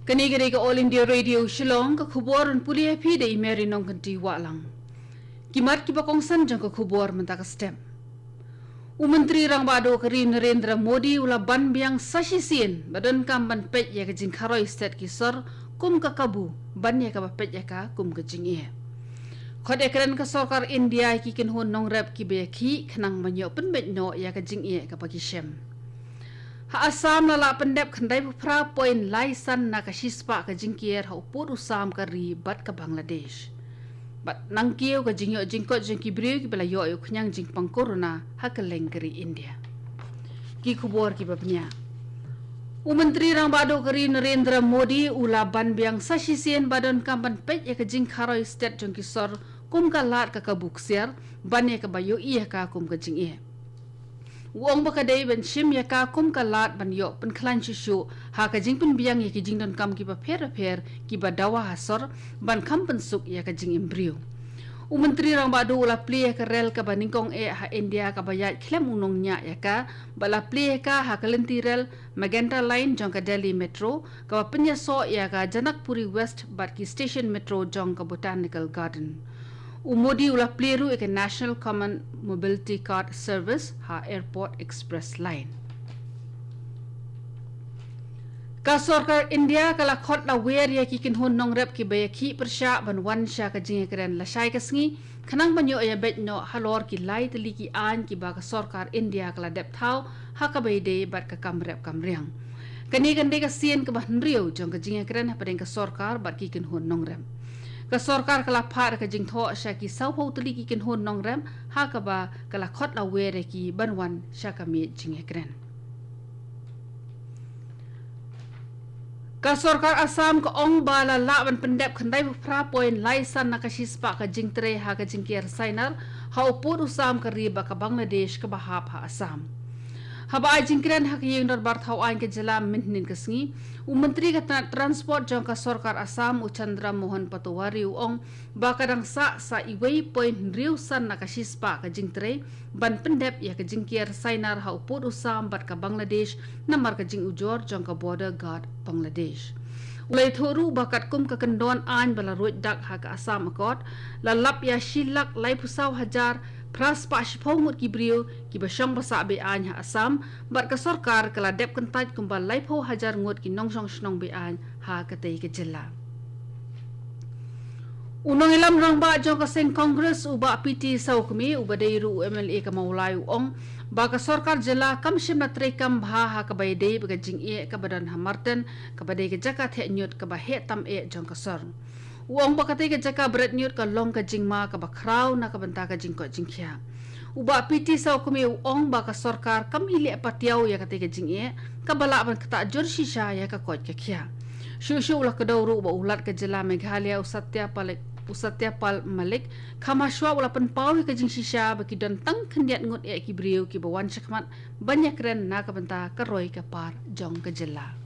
Kani ke All India Radio Shillong ke khubor pulia phi de meri nong kanti walang. Kimat ki bakongsan jang ke khubor mentak stem. Menteri Rang Bado Kari Narendra Modi ula ban biang sashisin badan kam ban pet ya ke jing kharoi state ki sor kum ka kabu ban ya ka pet ya ka kum ka jing e. Khode kran ka sarkar India ki kin hon nong rap ki be khi khnang manyo pen bet no ya ka jing e ka paki shem. Ha Assam la pendep khandai phra point laisan na ka shispa ka jingkier ha upur usam ka ri bat ka Bangladesh. Bat nang kieu ka jingyo jingkot jingki briu ki bela yo khnyang jing pang corona ha ka lengkari India. Ki khubor ki babnya. Menteri Rang Bado Kari Narendra Modi ula ban biang sashisien badan kampan pet ya ka jing kharoi state jingki sor kum ka lat ka kabuksiar ban ya ka bayo iya ka kum ka jing e. Wong bakadai ban shim ya ka kum ka lat ban yo pen klan shishu ha ka jing pen biang ya ki jing don kam ki ba pher ki ba dawa hasor ban kam pen suk ya ka jing embryo. Menteri Rang Bado ula pli ka rel ka baningkong e ha India ka bayat klem unong nya ya ka bala pli ka ha kalenti rel Magenta line jong ka Delhi metro ka ba penya so ya ka Janakpuri West bat ki station metro jong ka Botanical Garden. Modi ula pleru ke National Common Mobility Card Service ha Airport Express Line. Ka sarkar India kala khot la wer ya ki kin hon nong rep ki be ki persha ban wan sha ka jing kren la shai ka sngi khanang banyo ya bet no halor ki lai tli ki an ki ba ka sarkar India kala dep thau ha ka be de bat ka kam rep kam riang. Kani kan de ka sien ka ban riu jong ka jing kren ha padeng ka sarkar bat ki kin hon nong rep. Ka sarkar kala phar ka jing tho sha ki sau ho tli ki kin hon nong rem ha ka ba kala khot la wer ki ban wan sha ka mi jing kren. Ka sarkar Assam ka ong bala la ban pendep khandai phra point laisan na ka shispa ka jing tre ha ka jing kier sainar ha upur usam ka riba ka Bangladesh ka bahap ha Assam. Haba jingkran hak yeng dor bar thau ain ke jala minhin ka sngi menteri ka transport jong ka sarkar Assam Chandra Mohan Patwari ong ba kadang sa iwei point riu san na ka shispa ka jingtre ban pendep ya ka jingkier sainar ha upur usam bat ka Bangladesh namar ka jing ujor jong ka border guard Bangladesh. Ulai thoru bakat kum ka kendon an bala ruit dak ha ka Assam akot la lap ya shilak lai pusau hajar pras pa shpong ki brio ki basang basa be an ha Assam bar ka sarkar kala dep kentaj kumbal lai pho hajar ngot ki nongsong snong be an ha ka tei ke jela. Unong ilam rang ba jong ka seng Congress uba PT saukmi uba deiru MLA ka maulai ong ba ka sarkar jela kam shim na trekam bha ha ka bai dei ba jing e ka badan ha Martin ka badai ke jaka the nyut ka ba he tam e jong ka sor. Uang bakatay ka jaka bread nyut ka long ka jingma ka bakraw na ka banta ka jingko jingkya. Uba piti sa kumi uong baka sarkar kamili patiaw ya katay ka jingye ka balaban kata jor shisha ya ka kot ka kya. Shushu ulah ka dawru uba ulat ka jela Meghalaya usatya pal malik kamashwa ulah penpawi ka jing shisha baki don tang kendiat ngut e ki briu ki bawan syakmat banyak ren na ka banta ka roy ka par jong ka jela.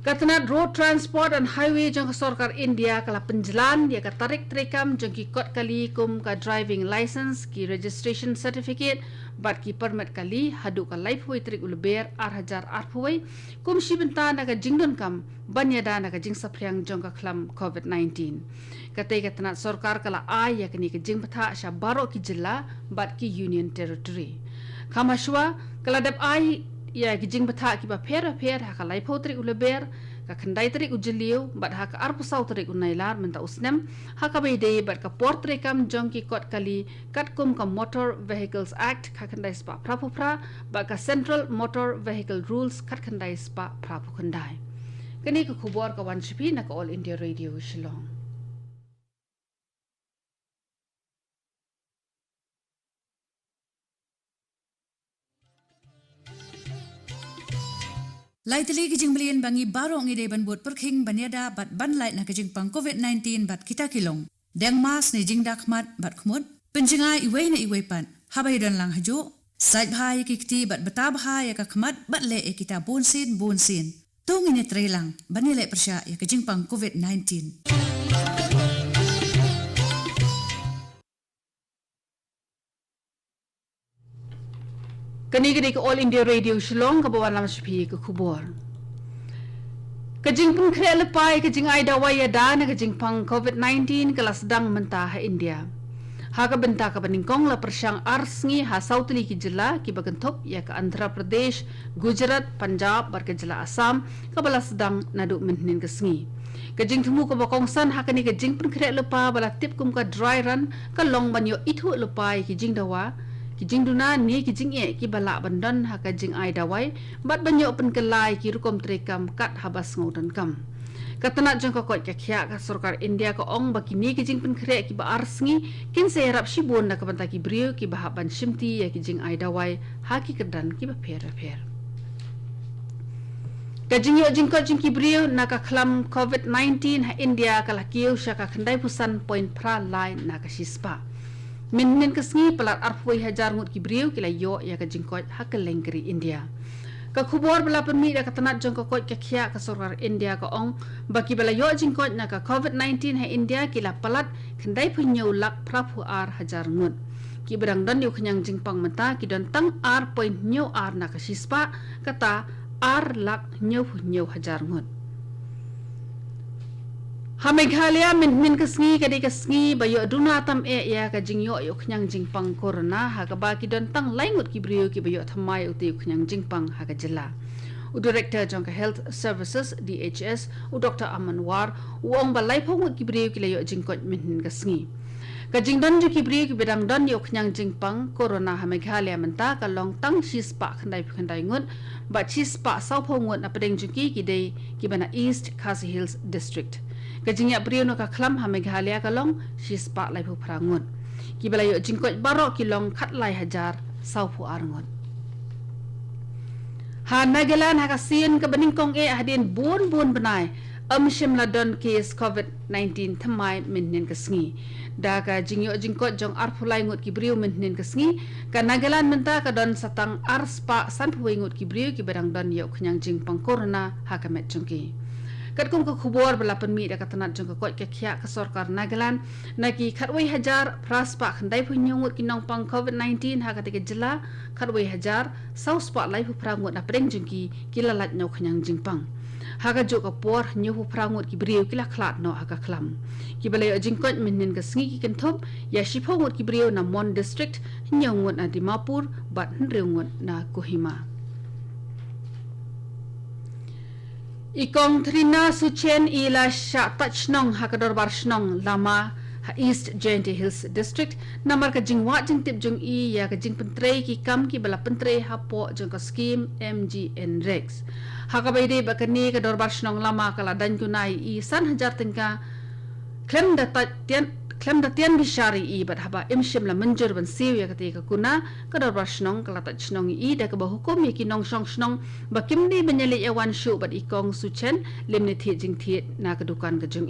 Katanat road transport and highway jong sarkar India kala penjalan dia ka tarik trekam jong ki kot kali kum ka driving license ki registration certificate bat ki permit kali hadu ka life way trik ulber hajar arpoi kum shibenta na ka jingdon kam banyada na ka jing sapryang jong ka klam COVID-19 katay katanat sarkar kala ay ya kani ka jing patha sha baro ki jilla bat ki union territory kamashwa kala dap ay ya ki jing batha ki ba pher ha ka lai potrik uleber ka khandai trik ujiliu bat ha ka arpusau trik unailar menta usnem ha ka be de bat ka portrik kam jong ki kot kali kat kum ka Motor Vehicles Act ka khandai spa prapupra ba ka Central Motor Vehicle Rules kat khandai spa prapu khandai kani ka khubor ka wanshipi na ka All India Radio Shillong. Laitali kijing belian bangi baro ngi de ban buat perking banyada bat ban light na kijing pang COVID-19 bat kita kilong. Deng mas ni jing dakmat bat khmut. Penjinga iway na iway pan. Habay don lang hajo. Side bahaya kikti bat batabha ya kakmat bat le e kita bonsin. Tung ini trelang banile persya ya kijing pang COVID-19. Kani ke All India Radio Shillong ka bawan lam shpi ka khubor. Kajing pun kre lepai kajing ai dawai ada na kajing pang COVID-19 kala sedang mentah ha India. Ha ka benta ka paningkong la persyang arsngi ha sautli ki jela ki bagentop ya ka Andhra Pradesh, Gujarat, Punjab bar ka jela Assam ka bala sedang naduk menhin ke sngi. Kajing temu ka bakongsan ha kani kajing pun kre lepa bala tip kum ka dry run ka long banyo itu lepai kajing dawa kijing duna ni kijing ki bala bandan ha kajing ai dawai bat banyo pen kelai ki rukom trekam kat habas ngodan kam katana jong ka kot ka khya ka sarkar India ka ong bakini kijing pen kre ki ba arsngi kin se rap shibon na ka banta ki brio ki ba ban shimti ya kijing ai dawai ha ki kedan ki ba pher kajing yo jing ko jing ki brio na ka khlam COVID-19 ha India ka lakiu sha ka khandai pusan point pra line na ka shispa Minnin kesngi pelat arfui hajar ngut kibriu kila yo ya ka jingkot hak lengkeri India. Ka khubor bala permi da katanat jong ka kot ka khia ka sorkar India ka ong baki bala yo jingkot na ka COVID-19 ha India kila pelat khandai punyau lak prapu ar hajar ngut. Ki berang dan yo kenyang jingpang menta ki don tang ar point nyau ar na ka sispa kata ar lak nyau hajar ngut. Ha Meghalaya min kesngi kadi kesngi bayo duna tam ya ka jingyo yo knyang jingpang corona ha ka ba ki don tang laingut ki brio ki bayo thamai uti knyang jingpang ha ka jela u director jong ka health services DHS u Dr Amanwar u ong balai phong ki brio ki layo jingkot min kesngi ka jingdon ju ki brio ki bedang don yo knyang jingpang corona ha Meghalaya menta ka long tang shispa khandai ngut ba shispa sau phongut na pedeng juki ki dei ki bana East Khasi Hills district kajingya brio no ka khlam ha Meghalaya ka long shispa lai phu prangun ki balayo jingkot barok ki long khat lai hajar sau phu arngon ha Nagaland ha ka sin ka beningkong hadin bun benai shimla don case COVID-19 thamai minnin ka sngi da ka jingyo jingkot jong arphulai ngut ki brio minnin ka sngi ka Nagaland menta ka don satang arspa sanphui ngut ki brio ki berang don yo khnyang jingpang corona ha ka met jongki kat kum ka khubor bala penmi da katanat jong ka kot ka khya ka sarkar Nagaland naki khatwai hajar praspa khandai phunyangut kinong pang COVID-19 ha ka te jela khatwai hajar sauspa lai phu prangut na preng jingki kilalat nyau khanyang jingpang ha ka jo ka por nyu phu prangut ki brio kila khlat no ha ka khlam ki balai jingkot minnin ka sngi ki kenthop ya shiphogut ki brio na Mon district nyangut na Dimapur bat nreungut na Kohima Ikong Trina Suchen ila sha tachnong hakador barshnong lama ha East Jainti Hills District namar ka jingwa jingtip jung ya ka jing pentrei ki kam ki bala pentrei hapo jung ka scheme MGN Rex hakabaide bakani ka dor barshnong lama kala dan kunai san hajar tingka klem da tian bishari bat haba imshim la menjur ban siu ya ketika kuna ka dor barshnong kala tachnong da ka bahukum ki nong shnong bakim ni benyali yawan shu bat ikong Suchen limni thi jing thi na ka dukan ka jung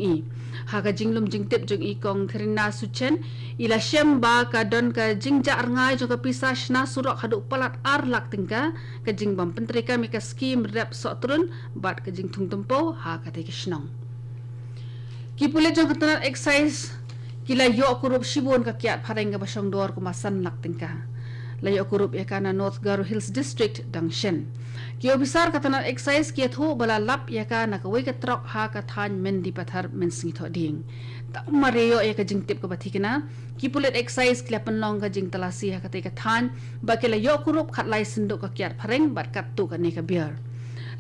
ha ka jinglum jingtip jung ikong Trina Suchen ila shem ba ka don ka jingja arngai jung ka pisas na surok haduk palat ar lak tingka ka jing bam pentri ka mi ka scheme rep sotrun bat ka jing tung tempo ha ka te kishnong ki pule jung ka tanat exercise kila yo kurup shibon ka kiat pareng ka basong dor kumasan lak tingka layo kurup ya kana North Garo Hills District Dangshen kio bisar katana exercise kia tho bala lap ya kana ka wei ka trok ha ka than men di pathar men singi tho ding ta mareyo ya ka jingtip ka bathikina ki pulet exercise kila penlong ka jing talasi ha ka te ka than ba kila yo kurup khat lai sinduk ka kiat pareng bat kat tu ka ne ka biar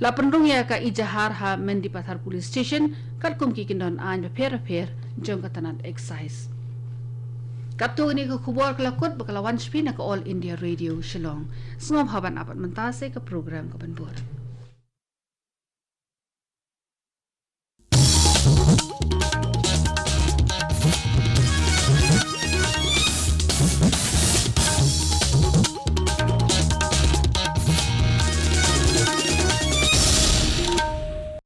la penrung ya ka ijahar ha men di pathar police station kat kum ki kindon an pher jong katana exercise Kapto ini ke khubor kelakut bakalawan shpi na ka All India Radio Shillong. Sngom haban apat mentase ke program ke banbur.